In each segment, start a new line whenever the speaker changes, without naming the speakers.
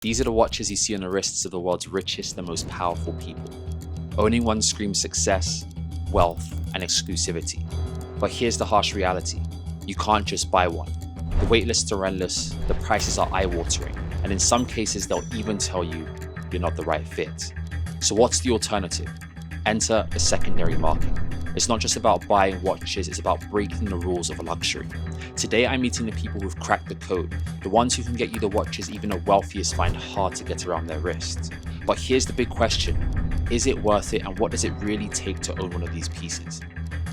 These are the watches you see on the wrists of the world's richest and most powerful people. Owning one screams success, wealth, and exclusivity. But here's the harsh reality. You can't just buy one. The wait lists are endless, the prices are eye-watering, and in some cases they'll even tell you you're not the right fit. So what's the alternative? Enter the secondary market. It's not just about buying watches, it's about breaking the rules of luxury. Today I'm meeting the people who've cracked the code, the ones who can get you the watches even the wealthiest find hard to get around their wrists. But here's the big question, is it worth it and what does it really take to own one of these pieces?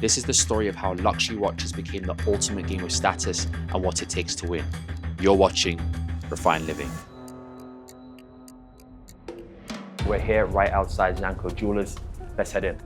This is the story of how luxury watches became the ultimate game of status and what it takes to win. You're watching Refined Living. We're here right outside Xanco Jewellers. Let's head in.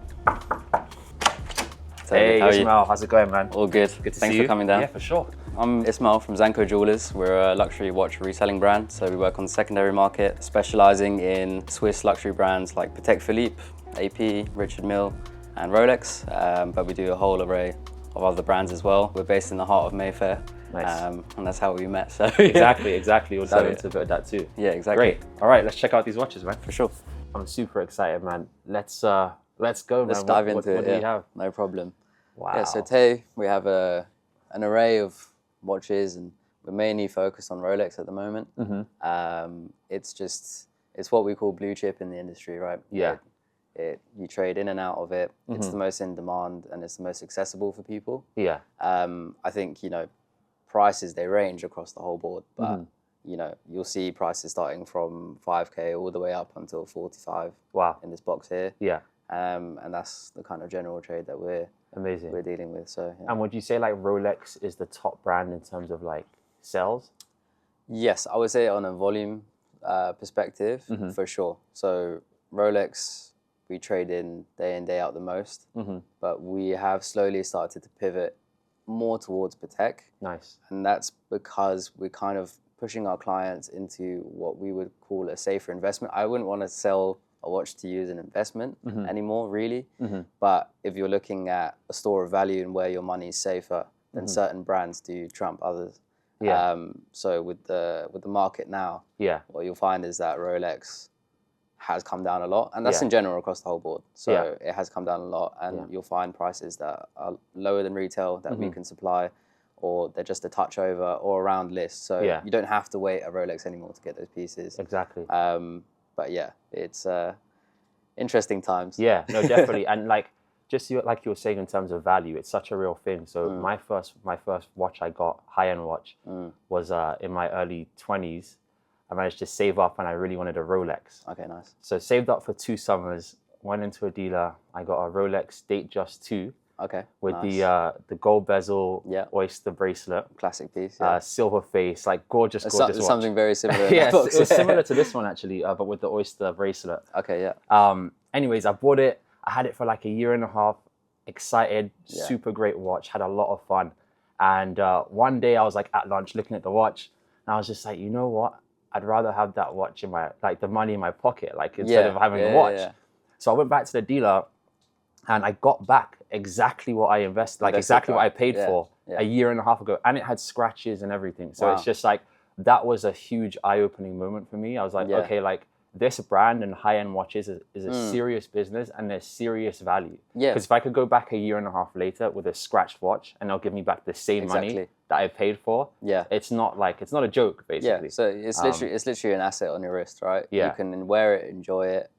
Hey Ismail, how's it going, man?
All good.
Good to
Thanks
see
for
you.
coming down.
Yeah, for sure.
I'm Ismail from Xanco Jewellers. We're a luxury watch reselling brand, so we work on the secondary market, specializing in Swiss luxury brands like Patek Philippe, AP, Richard Mille, and Rolex. But we do a whole array of other brands as well. We're based in the heart of Mayfair,
Nice.
and that's how we met. So
Exactly. We'll dive
So,
into a bit of that too.
yeah, exactly.
Great. All right, let's check out these watches, man.
For sure.
I'm super excited, man. Let's go, man.
Let's dive into
what
it.
do you have?
No problem.
Wow.
Yeah, so today we have an array of watches, and we're mainly focused on Rolex at the moment. It's what we call blue chip in the industry, right?
Yeah.
You trade in and out of it. It's the most in demand and it's the most accessible for people.
Yeah.
I think, prices, they range across the whole board, but you'll see prices starting from 5K all the way up until 45
Wow.
in this box here.
Yeah.
And that's the kind of general trade that we're
Amazing.
dealing with. So yeah.
And would you say like Rolex is the top brand in terms of like sales?
Yes, I would say on a volume perspective, for sure. So Rolex, we trade in day out the most, but we have slowly started to pivot more towards Patek.
Nice.
And that's because we're kind of pushing our clients into what we would call a safer investment. I wouldn't want to sell a watch to you as an investment anymore, really. But if you're looking at a store of value and where your money is safer, then certain brands do trump others.
Yeah.
So with the market now,
Yeah.
what you'll find is that Rolex has come down a lot, and that's
Yeah.
in general across the whole board. So
Yeah.
it has come down a lot, and you'll find prices that are lower than retail that we can supply, or they're just a touch over or around list. So you don't have to wait a Rolex anymore to get those pieces.
Exactly.
But yeah, it's interesting times.
Yeah, no, definitely. And like, just like you were saying in terms of value, it's such a real thing. So my first watch I got, high-end watch, was in my early 20s. I managed to save up and I really wanted a Rolex.
Okay, nice.
So saved up for 2 summers, went into a dealer. I got a Rolex Datejust 2
Okay.
with
nice.
the gold bezel,
Yeah.
oyster bracelet,
Classic piece. Yeah.
silver face, like gorgeous watch.
Something very similar. In
Yes,
that box.
it was similar to this one actually, but with the oyster bracelet.
Okay, yeah.
Anyways, I bought it. I had it for like a year and a half. Excited,
Yeah.
super great watch. Had a lot of fun. And one day I was like at lunch looking at the watch, and I was just like, you know what? I'd rather have that watch in my the money in my pocket, like instead of having a watch.
Yeah.
So I went back to the dealer, and I got back exactly what I invested, like exactly what I paid for a year and a half ago, and it had scratches and everything. So it's just like that was a huge eye-opening moment for me. I was like, okay, like this brand and high-end watches is a serious business and there's serious value.
Yeah.
Because if I could go back a year and a half later with a scratched watch and they'll give me back the same money that I paid for, it's not a joke, basically.
Yeah, so it's literally an asset on your wrist, right?
Yeah.
You can wear it, enjoy it,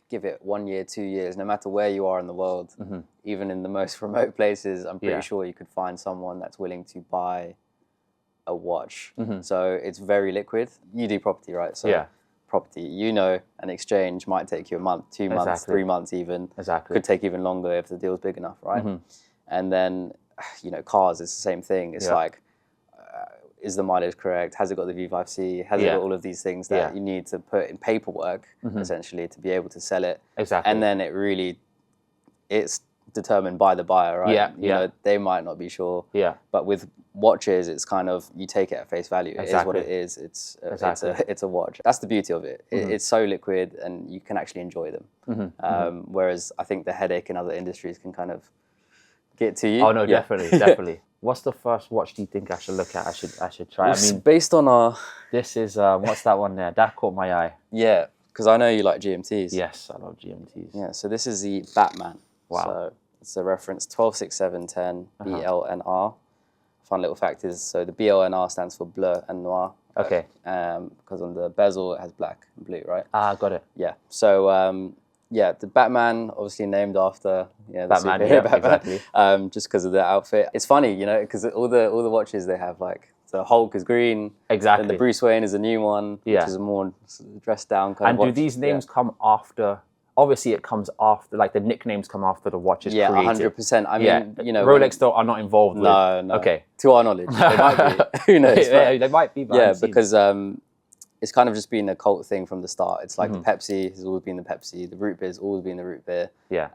give it 1 year, 2 years, no matter where you are in the world, even in the most remote places, I'm pretty sure you could find someone that's willing to buy a watch. So it's very liquid. You do property, right? So property, an exchange might take you a month, 2 months, 3 months even.
Exactly.
Could take even longer if the deal's big enough, right? And then, cars is the same thing. It's like, is the mileage correct? Has it got the V5C? Has it got all of these things that you need to put in paperwork, essentially, to be able to sell it?
Exactly.
And then it's determined by the buyer, right?
Yeah.
They might not be sure.
Yeah.
But with watches, it's kind of, you take it at face value. It is what it is. It's a watch. That's the beauty of it. It's so liquid and you can actually enjoy them. Whereas I think the headache in other industries can kind of get to you.
Oh no, definitely, definitely. What's the first watch do you think I should look at? I should try. I mean,
based on our...
This is, what's that one there? That caught my eye.
Yeah, because I know you like GMTs.
Yes, I love GMTs.
Yeah, so this is the Batman.
Wow.
So it's a reference 126710 BLNR. Fun little fact is, so the BLNR stands for bleu and noir.
Okay.
Because on the bezel it has black and blue, right?
Ah, got it.
Yeah. So yeah, the Batman, obviously named after the
Batman,
superhero
yeah,
Batman,
exactly.
just because of the outfit. It's funny, you know, because all the watches they have, like the Hulk is green,
exactly.
and the Bruce Wayne is a new one, which is a more dressed down kind of watch.
And do these names come after? Obviously, it comes after, like the nicknames come after the watch is created.
100%. I mean, you know,
Rolex though are not involved.
No,
with,
no.
Okay.
To our knowledge, they might be. Who knows?
They might be.
Yeah, because it's kind of just been a cult thing from the start. It's like the Pepsi has always been the Pepsi, the root beer has always been the root beer.
Yeah.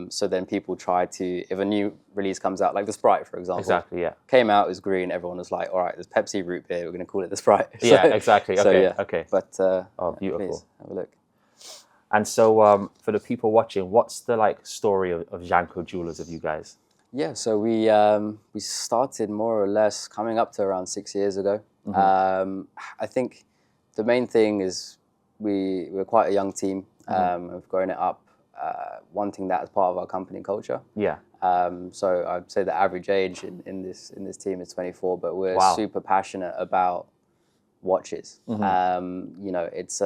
So then people try to, if a new release comes out, like the Sprite, for example.
Exactly, yeah.
Came out, it was green, everyone was like, all right, there's Pepsi root beer, we're going to call it the Sprite.
Yeah, exactly. Okay,
so, yeah.
okay.
But,
oh, beautiful.
Please, have a look.
And so for the people watching, what's the like story of Xanco Jewellers of you guys?
Yeah, so we started more or less coming up to around 6 years ago. I think the main thing is we're quite a young team. We've grown it up wanting that as part of our company culture.
Yeah.
So I'd say the average age in this team is 24, but we're super passionate about watches. You know, it's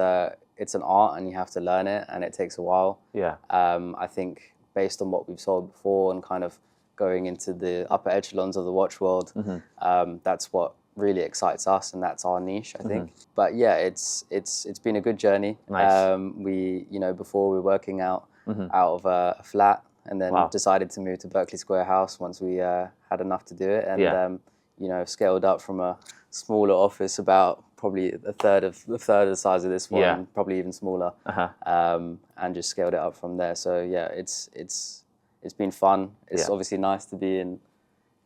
an art and you have to learn it and it takes a while.
Yeah.
I think based on what we've sold before and kind of going into the upper echelons of the watch world, that's what really excites us and that's our niche, I think. But yeah, it's been a good journey.
Nice.
We, you know, before we were working out of a flat and then decided to move to Berkeley Square House once we had enough to do it, and you know, scaled up from a smaller office, about probably a third of the size of this one, probably even smaller, and just scaled it up from there. So yeah, it's been fun. It's obviously nice to be in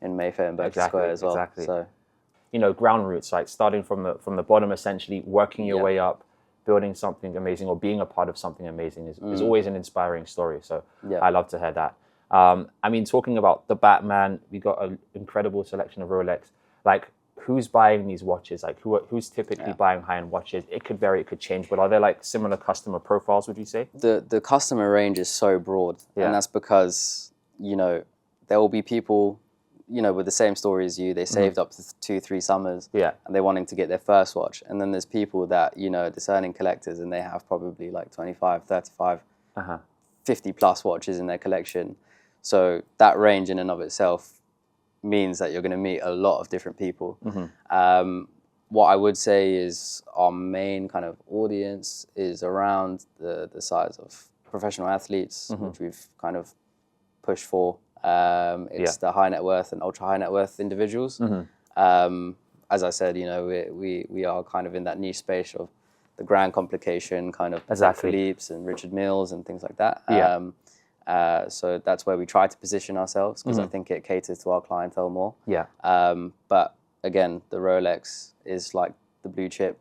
Mayfair and Berkeley Square as well.
Exactly.
So,
you know, ground roots, like starting from the bottom, essentially working your way up, building something amazing or being a part of something amazing is always an inspiring story. So I love to hear that. I mean, talking about the Batman, we got an incredible selection of Rolex. Like, who's buying these watches? Like, who's typically buying high-end watches? It could vary, it could change, but are there like similar customer profiles, would you say?
The customer range is so broad, and that's because, you know, there will be people, you know, with the same story as you. They saved up to 2-3 summers, and they're wanting to get their first watch. And then there's people that, you know, discerning collectors, and they have probably like 25, 35, 50 plus watches in their collection. So that range in and of itself means that you're going to meet a lot of different people. What I would say is our main kind of audience is around the size of professional athletes, which we've kind of pushed for. It's the high net worth and ultra high net worth individuals. As I said, you know, we are kind of in that niche space of the grand complication, kind of Philippe's and Richard Milles and things like that. So that's where we try to position ourselves, because I think it caters to our clientele more. But again, the Rolex is like the blue chip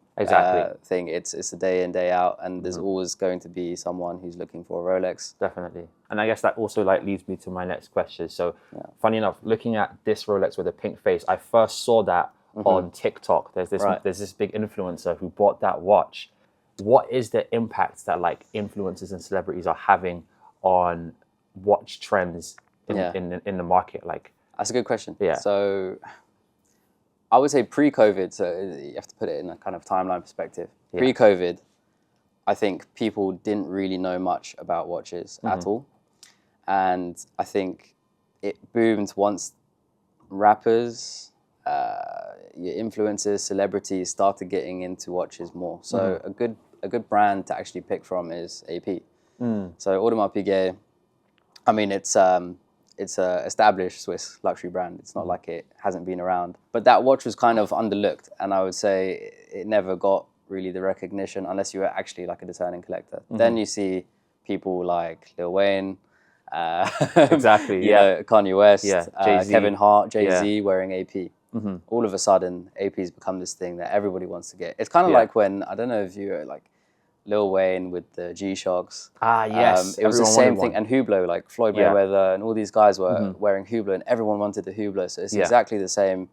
thing. It's a day in, day out, and there's always going to be someone who's looking for a Rolex.
Definitely. And I guess that also like leads me to my next question. So funny enough, looking at this Rolex with a pink face, I first saw that on TikTok. There's this big influencer who bought that watch. What is the impact that like influencers and celebrities are having on watch trends in the market? Like,
that's a good question. So I would say pre-COVID, so you have to put it in a kind of timeline perspective. Pre-COVID, I think people didn't really know much about watches at all. And I think it boomed once rappers, your influencers, celebrities started getting into watches more. So a good brand to actually pick from is AP. So Audemars Piguet, I mean, it's a established Swiss luxury brand. It's not like it hasn't been around. But that watch was kind of underlooked, and I would say it never got really the recognition unless you were actually like a discerning collector. Then you see people like Lil Wayne, Kanye West, Jay-Z. Kevin Hart, Jay-Z wearing AP. All of a sudden, AP's become this thing that everybody wants to get. It's kind of like when, I don't know if you like Lil Wayne with the G-Shocks.
Ah, yes.
It was the
Everyone
same
wanted
thing.
one.
And Hublot, like Floyd
Yeah.
Mayweather and all these guys were wearing Hublot, and everyone wanted the Hublot. So it's exactly the same,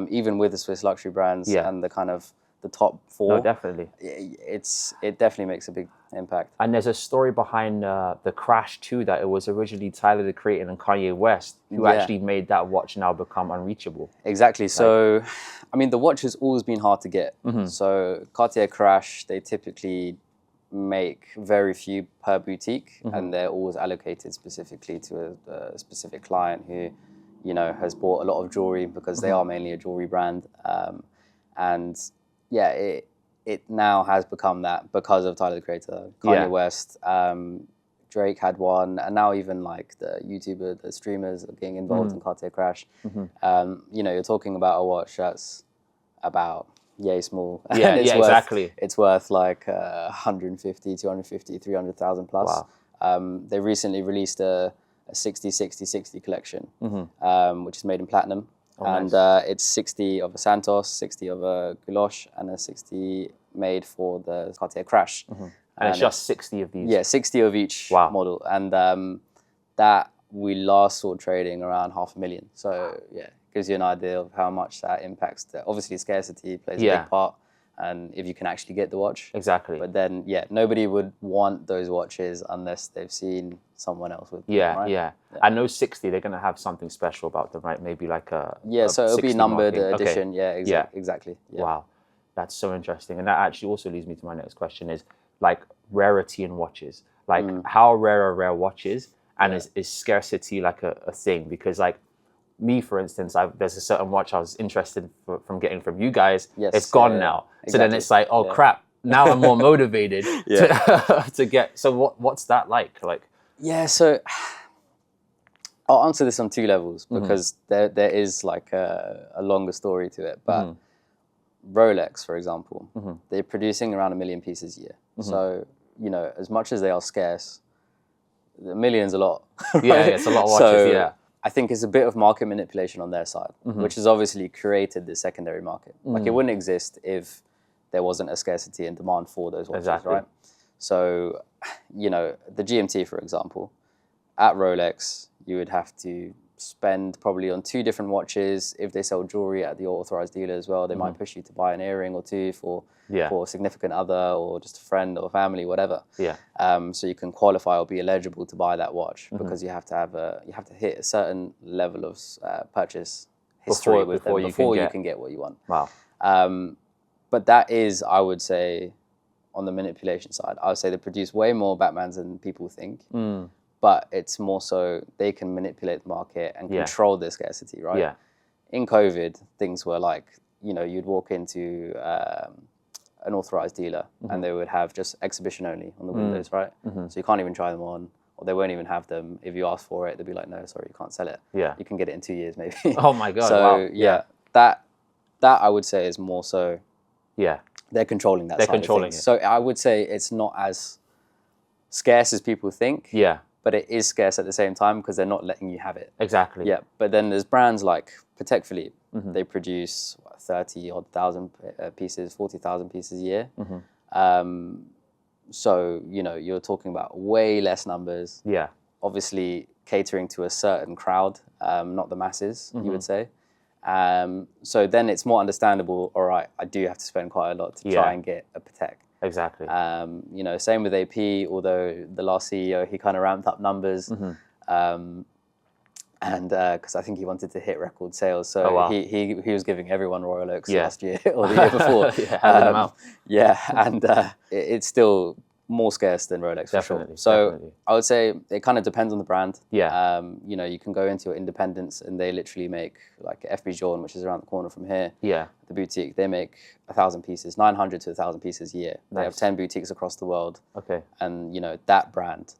even with the Swiss luxury brands and the kind of the top four.
No, definitely.
It definitely makes a big impact.
And there's a story behind the crash too, that it was originally Tyler the Creator and Kanye West who actually made that watch now become unreachable.
Exactly. So, I mean, the watch has always been hard to get. So Cartier crash, they typically make very few per boutique, and they're always allocated specifically to a specific client who, you know, has bought a lot of jewelry because they are mainly a jewelry brand. And yeah, it now has become that because of Tyler the Creator, Kanye West, Drake had one, and now even like the YouTuber, the streamers are getting involved in Cartier crash. You know, you're talking about a watch that's about yay small.
Yeah,
it's
yeah,
worth,
exactly.
It's worth like 150, 250, 300,000 plus.
Wow.
They recently released a 60-60-60 collection, which is made in platinum. And it's 60 of a Santos, 60 of a Gouloche, and a 60 made for the Cartier crash.
And it's just 60 of these?
Yeah, 60 of each model. And that we last saw trading around 500,000. So yeah, gives you an idea of how much that impacts. Obviously, scarcity plays a big part, and if you can actually get the watch.
Exactly.
But then, yeah, nobody would want those watches unless they've seen someone else with them, right?
Yeah. And those 60, they're going to have something special about them, right? Maybe like a
so it'll be numbered edition.
Okay.
Yeah, exactly. Yeah.
Wow, that's so interesting. And that actually also leads me to my next question is like rarity in watches. Like how rare are rare watches, and is scarcity like a thing? Because like me, for instance, there's a certain watch I was interested from getting from you guys. It's gone now. Exactly. So then it's like, oh crap, now I'm more motivated to get. So what's that like? Like,
yeah, so I'll answer this on two levels because there is like a longer story to it. But Rolex, for example, they're producing around 1 million pieces a year. So, you know, as much as they are scarce, a million's a lot. Right?
Yeah, it's a lot of watches,
so I think it's a bit of market manipulation on their side, which has obviously created this secondary market. Like it wouldn't exist if there wasn't a scarcity and demand for those watches, right? So, you know, the GMT, for example, at Rolex, you would have to spend probably on 2 different watches. If they sell jewelry at the authorized dealer as well, they might push you to buy an earring or 2 for a significant other or just a friend or family, whatever. So you can qualify or be eligible to buy that watch because you have to hit a certain level of purchase history before you can get what you want.
Wow.
But that is, I would say, on the manipulation side, I would say they produce way more Batmans than people think. But it's more so they can manipulate the market and control the scarcity, right?
Yeah.
In COVID, things were like, you know, you'd walk into an authorized dealer and they would have just exhibition only on the windows, right? So you can't even try them on, or they won't even have them. If you ask for it, they'll be like, no, sorry, you can't sell it.
Yeah.
You can get it in 2 years, maybe.
Oh my God.
So
wow.
that I would say is more so.
Yeah.
They're controlling that.
They're controlling it.
So I would say it's not as scarce as people think.
Yeah.
But it is scarce at the same time because they're not letting you have it.
Exactly.
Yeah. But then there's brands like Patek Philippe. They produce 30,000 pieces, 40,000 pieces a year. So, you know, you're talking about way less numbers.
Yeah.
Obviously catering to a certain crowd, not the masses, you would say. So then it's more understandable, all right, I do have to spend quite a lot to try and get a Patek.
Exactly.
You know, same with AP, although the last CEO, he kind of ramped up numbers. And because I think he wanted to hit record sales. So he was giving everyone Royal Oaks last year or the year before. And it's still more scarce than Rolex for sure. So I would say it kind of depends on the brand.
Yeah.
You know, you can go into your independents and they literally make like FB Jordan, which is around the corner from here.
Yeah.
The boutique, they make 1,000 pieces, 900 to 1,000 pieces a year. They have 10 boutiques across the world.
Okay.
And you know, that brand,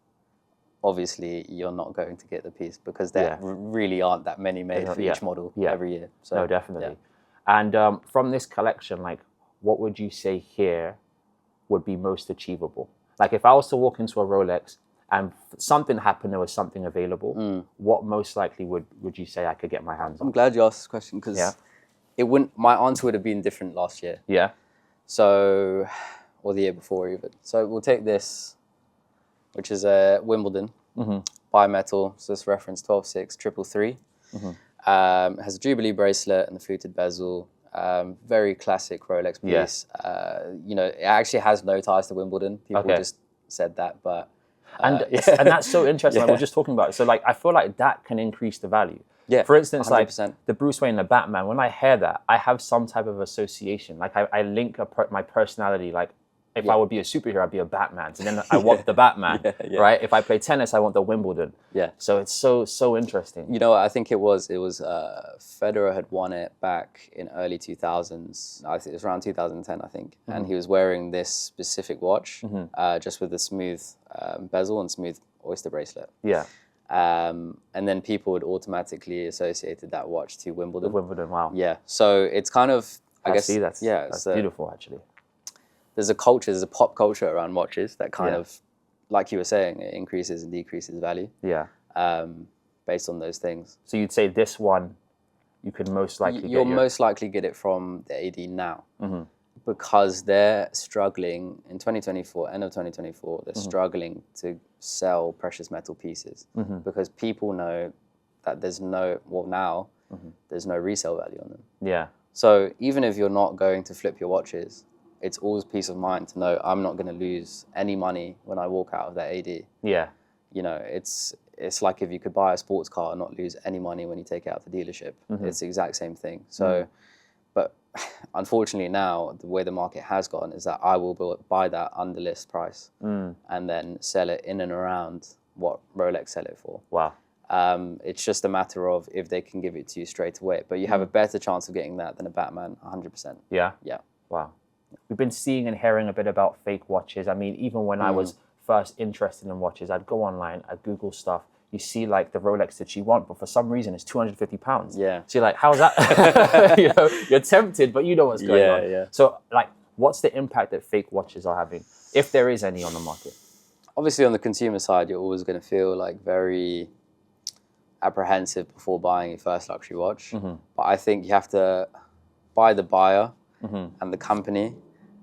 obviously you're not going to get the piece because there really aren't that many made for each model every year. So
no, definitely. And from this collection, like what would you say here would be most achievable? Like if I was to walk into a Rolex and something happened, there was something available, what most likely would you say I could get my hands on?
I'm glad you asked this question because my answer would have been different last year.
Yeah.
So or the year before even. So we'll take this, which is a Wimbledon bimetal. So this reference 12.6 333. It has a Jubilee bracelet and the fluted bezel. Very classic Rolex piece. You know, it actually has no ties to Wimbledon. People just said that, but
and that's so interesting. Like we're just talking about it. So like I feel like that can increase the value.
Yeah.
For instance,
100%.
like the Bruce Wayne, the Batman. When I hear that, I have some type of association. Like I link my personality. Like if I would be a superhero, I'd be a Batman. So then I want the Batman, right? If I play tennis, I want the Wimbledon.
Yeah.
So it's so interesting.
You know what? I think it was Federer had won it back in early 2000s. I think it was around 2010, I think. And he was wearing this specific watch, just with the smooth bezel and smooth oyster bracelet.
Yeah.
And then people would automatically associated that watch to Wimbledon.
Wimbledon, wow.
Yeah. So it's kind of, I guess,
see, that's beautiful, actually.
There's a pop culture around watches that kind of, like you were saying, it increases and decreases value.
Yeah.
Based on those things.
So you'd say this one, you could most likely
You'll most likely get it from the AD now. Because they're struggling in 2024, end of 2024, they're struggling to sell precious metal pieces because people know that there's no resale value on them.
Yeah.
So even if you're not going to flip your watches, it's always peace of mind to know I'm not going to lose any money when I walk out of that AD.
Yeah.
You know, it's like if you could buy a sports car and not lose any money when you take it out to the dealership. It's the exact same thing. So, but unfortunately now, the way the market has gone is that I will buy that under list price and then sell it in and around what Rolex sell it for.
Wow.
It's just a matter of if they can give it to you straight away. But you have a better chance of getting that than a Batman, 100%.
Yeah?
Yeah.
Wow. We've been seeing and hearing a bit about fake watches. I mean, even when I was first interested in watches, I'd go online, I'd Google stuff. You see like the Rolex that you want, but for some reason it's £250.
Yeah.
So you're like, how's that? You know, you're tempted, but you know what's going on.
Yeah.
So like, what's the impact that fake watches are having, if there is any on the market?
Obviously on the consumer side, you're always going to feel like very apprehensive before buying your first luxury watch. But I think you have to buy the buyer and the company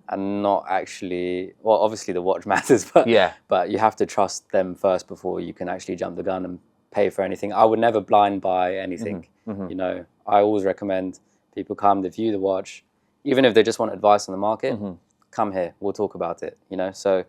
and not actually, well, obviously the watch matters, but you have to trust them first before you can actually jump the gun and pay for anything. I would never blind buy anything. You know, I always recommend people come to view the watch, even if they just want advice on the market, come here, we'll talk about it, you know? So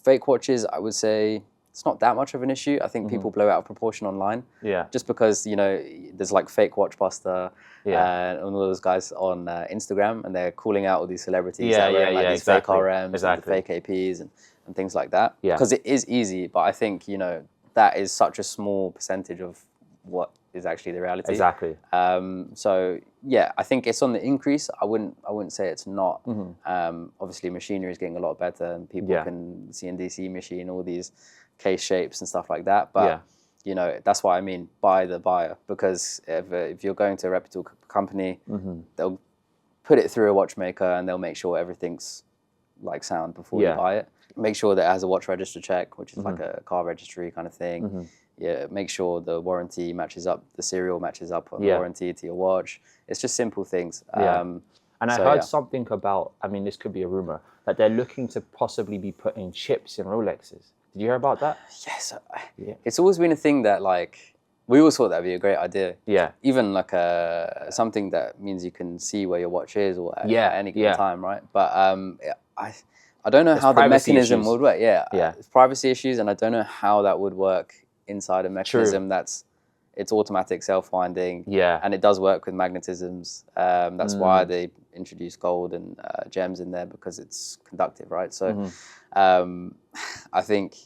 fake watches, I would say, it's not that much of an issue. I think people blow it out of proportion online. Yeah. Just because, you know, there's like fake watchbuster and all those guys on Instagram, and they're calling out all these celebrities that are wearing like these fake RMs and the fake APs and things like that. Yeah. Because it is easy, but I think, you know, that is such a small percentage of what is actually the reality. Exactly. So yeah, I think it's on the increase. I wouldn't say it's not. Obviously machinery is getting a lot better, and people can CNDC machine all these case shapes and stuff like that. But you know, that's what I mean by the buyer, because if you're going to a reputable company, they'll put it through a watchmaker and they'll make sure everything's like sound before you buy it. Make sure that it has a watch register check, which is like a car registry kind of thing. Yeah, make sure the warranty matches up, the serial matches up on the warranty to your watch. It's just simple things. And I heard something about, I mean, this could be a rumor, that they're looking to possibly be putting chips in Rolexes. Did you hear about that? Yes. It's always been a thing that, like, we always thought that'd be a great idea. Yeah. Even like something that means you can see where your watch is or at any given time, right? But I don't know how the mechanism would work. Yeah. It's privacy issues, and I don't know how that would work inside a mechanism it's automatic self-winding. Yeah. And it does work with magnetisms. That's why they introduced gold and gems in there, because it's conductive, right? So I think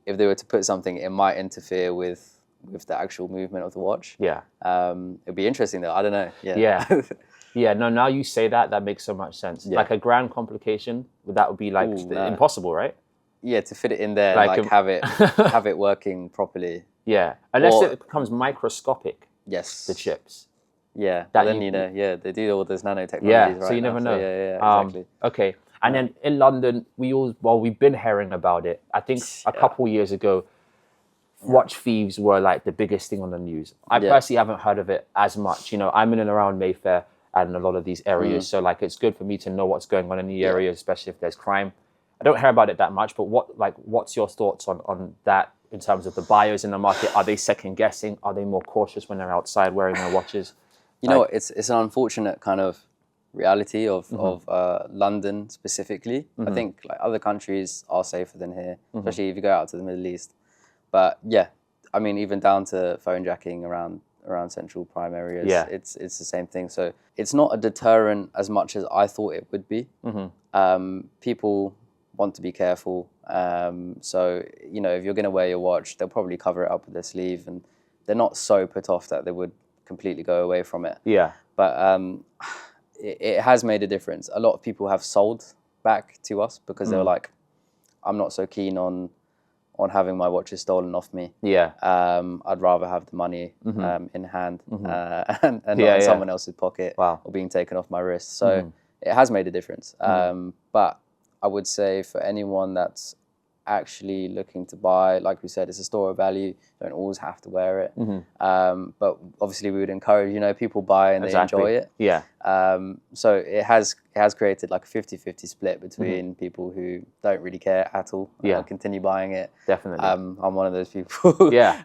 if they were to put something, it might interfere with the actual movement of the watch. Yeah. It'd be interesting though. I don't know. Yeah. Yeah. No, now you say that, that makes so much sense. Yeah. Like a grand complication, that would be like impossible, right? Yeah, to fit it in there, like have it working properly. Yeah, unless it becomes microscopic. Yes. The chips. Yeah. That then they do all those nanotechnologies. Yeah. So you never know. Yeah. Exactly. Okay. And then in London, we've been hearing about it. I think a couple years ago, watch thieves were like the biggest thing on the news. I personally haven't heard of it as much. You know, I'm in and around Mayfair,
and a lot of these areas. So like it's good for me to know what's going on in the area, especially if there's crime. I don't hear about it that much, but what's your thoughts on that in terms of the buyers in the market? Are they second guessing? Are they more cautious when they're outside wearing their watches?
You know, it's an unfortunate kind of reality of London specifically. I think like other countries are safer than here, especially if you go out to the Middle East. But yeah, I mean, even down to phone jacking around central prime areas, it's the same thing. So it's not a deterrent as much as I thought it would be. People want to be careful. So, you know, if you're going to wear your watch, they'll probably cover it up with their sleeve, and they're not so put off that they would completely go away from it.
Yeah.
But it has made a difference. A lot of people have sold back to us because they were like, I'm not so keen on having my watches stolen off me.
Yeah.
I'd rather have the money in hand and not in someone else's pocket or being taken off my wrist. So it has made a difference. But I would say for anyone that's actually looking to buy, like we said, it's a store of value. You don't always have to wear it. But obviously we would encourage, you know, people buy and they enjoy it.
Yeah.
So it has created like a 50-50 split between people who don't really care at all and continue buying it.
Definitely.
I'm one of those people.
Yeah.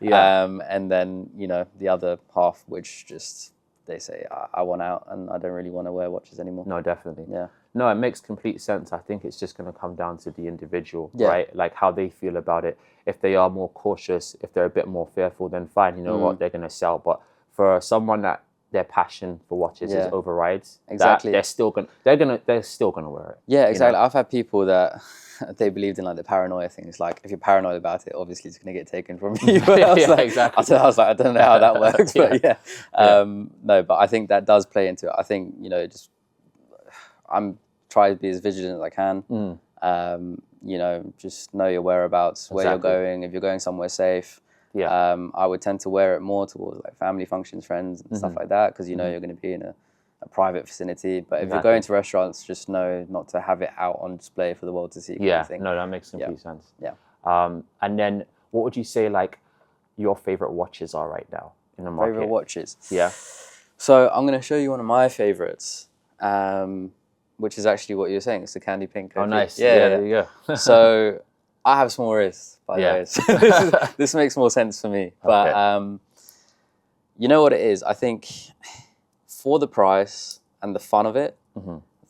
And then, you know, the other half, which just, they say, I want out and I don't really want to wear watches anymore.
No, definitely.
Yeah.
No, it makes complete sense. I think it's just going to come down to the individual, right? Like how they feel about it. If they are more cautious, if they're a bit more fearful, then fine, you know what, they're going to sell. But for someone that their passion for watches is overrides, they're still going to wear it.
Yeah, exactly.
You know?
I've had people that they believed in like the paranoia thing. It's like, if you're paranoid about it, obviously it's going to get taken from you.
Exactly.
I was like, I don't know how that works, but no, but I think that does play into it. I think, you know, just I'm trying to be as vigilant as I can. You know, just know your whereabouts, where you're going. If you're going somewhere safe, I would tend to wear it more towards like family functions, friends, and stuff like that, because you know you're going to be in a private vicinity. But if you're going to restaurants, just know not to have it out on display for the world to see.
Yeah, no, that makes complete sense.
Yeah.
And then, what would you say like your favorite watches are right now in the market?
Favorite watches.
Yeah.
So I'm going to show you one of my favorites, which is actually what you're saying. It's the candy pink.
Oh, nice.
Yeah,
there you go.
So I have small wrists, by the way. So this makes more sense for me. But you know what it is? I think for the price and the fun of it,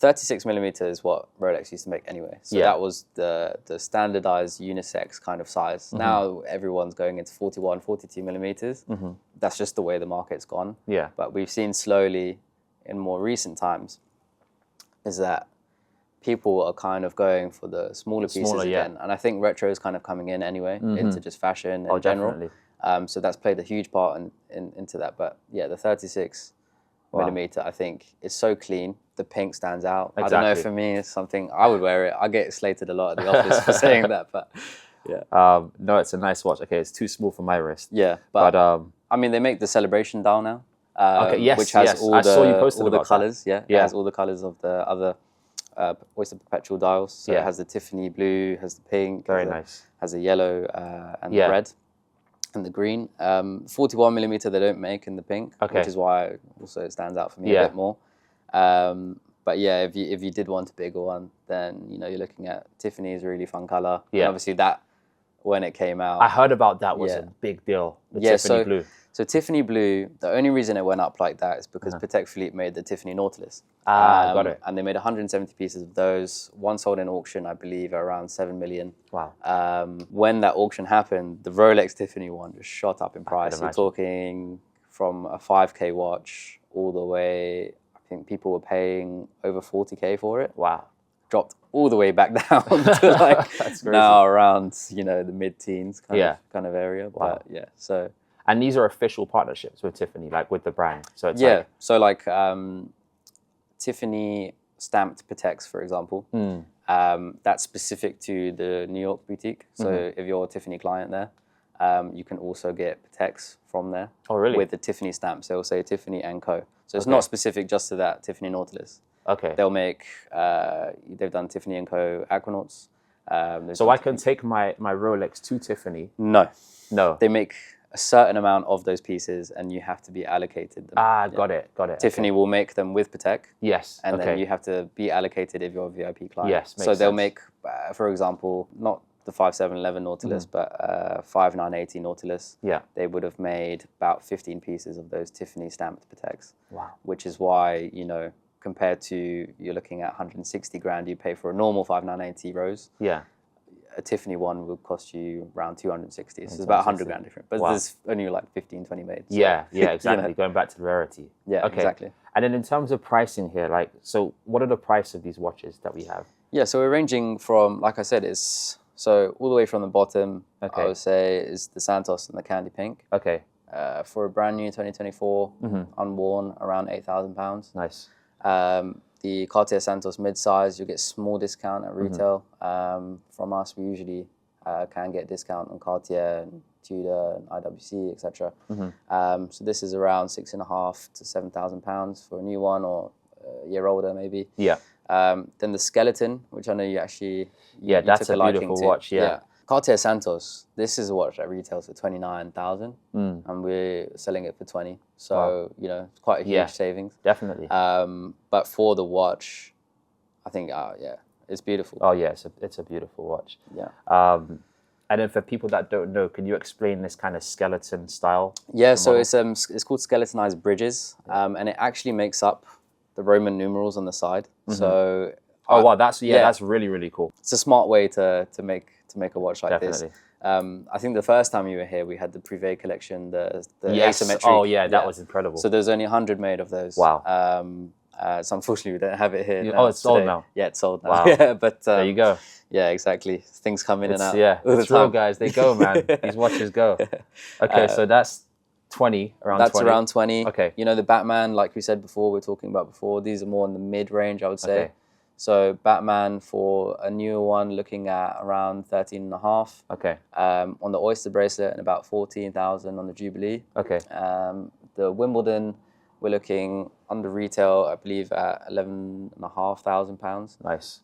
36mm is what Rolex used to make anyway. So that was the standardized unisex kind of size. Now everyone's going into 41, 42mm. That's just the way the market's gone.
Yeah.
But we've seen slowly in more recent times is that people are kind of going for the smaller pieces again. And I think retro is kind of coming in anyway into just fashion in general.
Definitely.
So that's played a huge part into that. But yeah, the 36mm, I think, is so clean. The pink stands out.
Exactly.
I don't know, for me, it's something, I would wear it. I get slated a lot at the office for saying that, but yeah.
No, it's a nice watch. Okay, it's too small for my wrist.
Yeah, but I mean, they make the celebration dial now. Which has all the colours. Yeah, it has all the colours of the other Oyster Perpetual dials. So it has the Tiffany blue, has the pink,
very nice,
has the yellow and the red and the green. 41mm they don't make in the pink, which is why also it stands out for me a bit more. But yeah, if you did want a bigger one, then you know you're looking at Tiffany is a really fun color. Yeah, and obviously that when it came out,
I heard about that was a big deal. The Tiffany blue.
So Tiffany blue, the only reason it went up like that is because Patek Philippe made the Tiffany Nautilus.
Got it.
And they made 170 pieces of those. One sold in auction, I believe, at around 7 million.
Wow.
When that auction happened, the Rolex Tiffany one just shot up in price. We're talking from a 5K watch all the way, I think people were paying over 40K for it.
Wow.
Dropped all the way back down to like now around, you know, the mid-teens kind of area. But yeah, so...
And these are official partnerships with Tiffany, like with the brand. So it's
so like Tiffany stamped Pateks, for example. That's specific to the New York boutique. So if you're a Tiffany client there, you can also get Pateks from there.
Oh, really?
With the Tiffany stamp. So it'll say Tiffany & Co. So it's not specific just to that Tiffany Nautilus.
Okay.
They'll make, they've done Tiffany & Co. Aquanauts.
So I can take my Rolex to Tiffany?
No.
No.
They make a certain amount of those pieces, and you have to be allocated them.
Got it.
Tiffany will make them with Patek.
Yes.
And then you have to be allocated if you're a VIP client.
Yes,
so they'll
sense.
make, for example, not the 5711 Nautilus, but 5980 Nautilus.
Yeah.
They would have made about 15 pieces of those Tiffany stamped Pateks.
Wow.
Which is why, you know, compared to you're looking at 160 grand you pay for a normal 5980 rose.
Yeah.
A Tiffany one will cost you around 260. So it's about 100 grand different. But there's only like 15, 20 made. So,
yeah, exactly.
You know.
Going back to the rarity.
Yeah,
okay.
Exactly.
And then in terms of pricing here, like, so what are the price of these watches that we have?
Yeah, so we're ranging from, like I said, so all the way from the bottom, I would say, is the Santos and the Candy Pink.
Okay.
For a brand new 2024, unworn, around £8,000.
Nice.
The Cartier Santos mid-size, you'll get small discount at retail. From us, we usually can get discount on Cartier and Tudor and IWC, etc. So this is around £6,500 to £7,000 for a new one, or a year older maybe.
Yeah.
Then the Skeleton, which I know you actually you
that's
took
a beautiful watch. Yeah.
Cartier Santos. This is a watch that retails for 29,000, and we're selling it for 20. So you know, it's quite a huge savings.
Definitely.
But for the watch, I think it's beautiful.
Oh yeah, it's a beautiful watch.
Yeah.
And then for people that don't know, can you explain this kind of skeleton style?
Yeah. So it's called skeletonized bridges, and it actually makes up the Roman numerals on the side. So.
Oh wow, that's really, really cool.
It's a smart way to make a watch like
Definitely.
this. I think the first time you were here, we had the Privé collection, the asymmetric.
Oh yeah, that was incredible.
So there's only 100 made of those.
Wow.
So unfortunately, we don't have it here.
Oh, it's sold now.
Yeah, it's sold now.
Wow.
Yeah, but
there you go.
Yeah, exactly. Things come in and out.
Yeah,
all the
it's real,
time.
guys. They go, man. These watches go. Okay, so that's 20, around 20.
That's around 20.
Okay.
You know, the Batman, like we said before, we were talking about before, these are more in the mid-range, I would say.
Okay.
So Batman, for a newer one, looking at around 13.5.
Okay.
On the Oyster bracelet, and about 14,000 on the Jubilee.
Okay.
The Wimbledon, we're looking under retail, I believe, at £11,500.
Nice.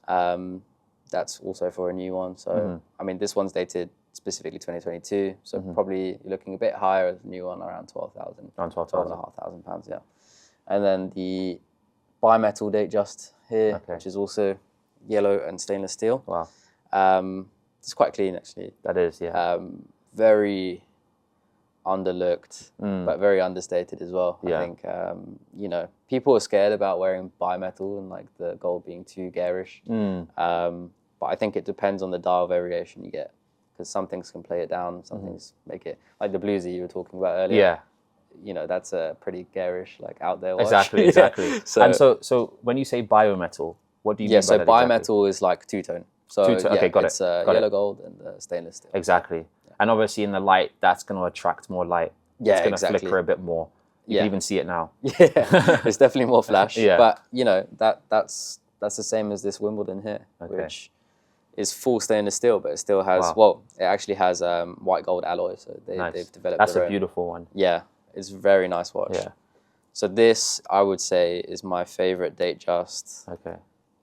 That's also for a new one. So I mean, this one's dated specifically 2022. So probably you're looking a bit higher as a new one, around 12,000.
Around 12,000.
£12,500, yeah. And then the bimetal date just here, which is also yellow and stainless steel.
Wow.
It's quite clean, actually.
That is, yeah.
Very underlooked, but very understated as well.
Yeah.
I think, you know, people are scared about wearing bimetal and like the gold being too garish. But I think it depends on the dial variation you get, because some things can play it down, some things make it, like the bluesy you were talking about earlier.
Yeah.
You know, that's a pretty garish, like out there watch.
Exactly. So when you say biometal, what do you mean by
so
that
bimetal is like two-tone. So
two-tone. Okay, got
it's
it.
yellow gold and stainless steel.
Exactly. Yeah. And obviously in the light, that's going to attract more light.
Yeah,
it's going to flicker a bit more. You can even see it now.
Yeah, it's definitely more flash. But you know, that's the same as this Wimbledon here, which is full stainless steel, but it still has it actually has white gold alloy. So they've developed.
That's a beautiful one.
Yeah, it's a very nice watch.
Yeah.
So this, I would say, is my favorite date just.
Okay.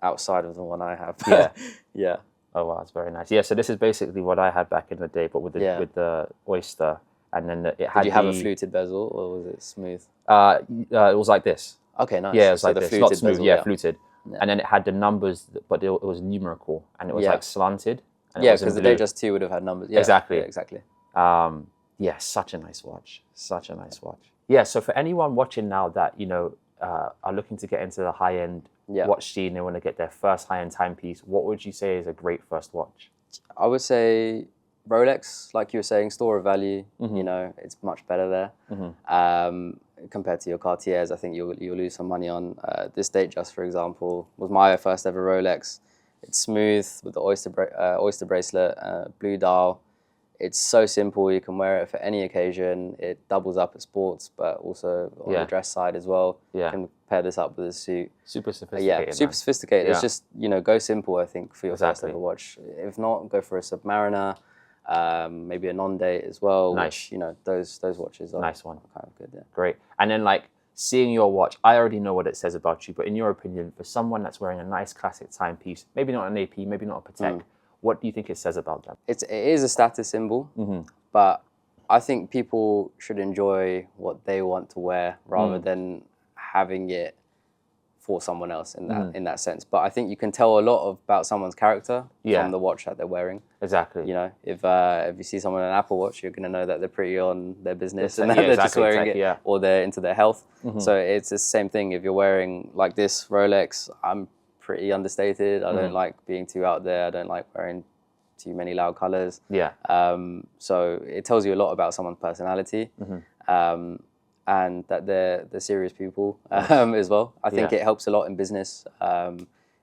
Outside of the one I have.
Yeah.
Yeah.
Oh wow, it's very nice. Yeah, so this is basically what I had back in the day, but with the Oyster, and then it had.
Did you have a fluted bezel, or was it smooth?
It was like this.
Okay, nice.
Yeah, it was like this. Not smooth.
Bezel,
yeah, fluted. Yeah. And then it had the numbers, but it was numerical, and it was like slanted. And
because the Datejust 2 would have had numbers. Yeah,
exactly.
Yeah, exactly.
Yeah, such a nice watch. Such a nice watch. Yeah, so for anyone watching now that, you know, are looking to get into the high-end watch scene, they want to get their first high-end timepiece, what would you say is a great first watch?
I would say Rolex, like you were saying, store of value. You know, it's much better there. Compared to your Cartiers, I think you'll lose some money on. This Datejust, for example, was my first ever Rolex. It's smooth with the Oyster bracelet, blue dial. It's so simple. You can wear it for any occasion. It doubles up at sports, but also on the dress side as well.
Yeah.
You can pair this up with a suit.
Super sophisticated.
Yeah, super sophisticated. It's just, you know, go simple, I think, for your first ever watch. If not, go for a Submariner, maybe a non-date as well.
Nice.
Which, you know, those watches are
nice one.
Kind of good, yeah.
Great. And then, like, seeing your watch, I already know what it says about you, but in your opinion, for someone that's wearing a nice classic timepiece, maybe not an AP, maybe not a Patek, what do you think it says about them?
It is a status symbol, but I think people should enjoy what they want to wear rather than having it for someone else in that sense. But I think you can tell a lot about someone's character from the watch that they're wearing.
Exactly.
You know, if you see someone in an Apple Watch, you're going to know that they're pretty on their business and that they're just wearing it, or they're into their health. So it's the same thing. If you're wearing like this Rolex, I'm pretty understated. I don't like being too out there. I don't like wearing too many loud colors. So it tells you a lot about someone's personality. And that they're serious people as well. I think it helps a lot in business.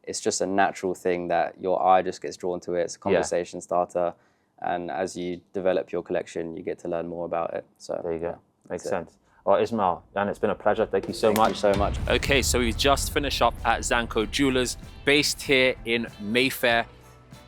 It's just a natural thing that your eye just gets drawn to it. It's a conversation starter. And as you develop your collection, you get to learn more about it. So
there you go. Makes sense. Well, Ismail, and it's been a pleasure. Thank you so much.
Thank you so much.
Okay, so we just finished up at Xanco Jewellers, based here in Mayfair.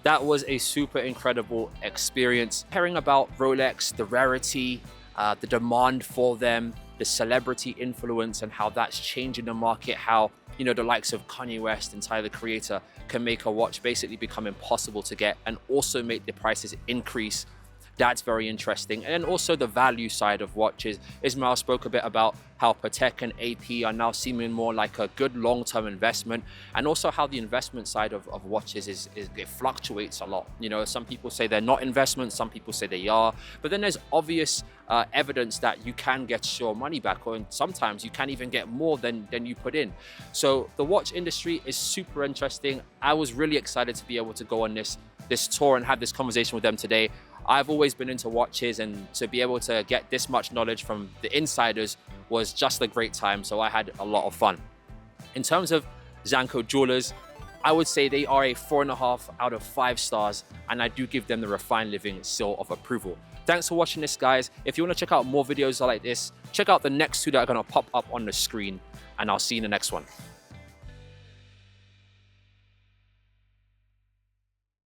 That was a super incredible experience. Hearing about Rolex, the rarity, the demand for them, the celebrity influence and how that's changing the market, how, you know, the likes of Kanye West and Tyler, the Creator, can make a watch basically become impossible to get and also make the prices increase. That's very interesting. And then also the value side of watches. Ismail spoke a bit about how Patek and AP are now seeming more like a good long-term investment, and also how the investment side of watches is it fluctuates a lot. You know, some people say they're not investments, some people say they are, but then there's obvious evidence that you can get your money back, or sometimes you can even get more than you put in. So the watch industry is super interesting. I was really excited to be able to go on this tour and have this conversation with them today. I've always been into watches, and to be able to get this much knowledge from the insiders was just a great time, so I had a lot of fun. In terms of Xanco Jewellers, I would say they are a 4.5 out of 5 stars, and I do give them the Refined Living seal of approval. Thanks for watching this, guys. If you want to check out more videos like this, check out the next 2 that are going to pop up on the screen, and I'll see you in the next one.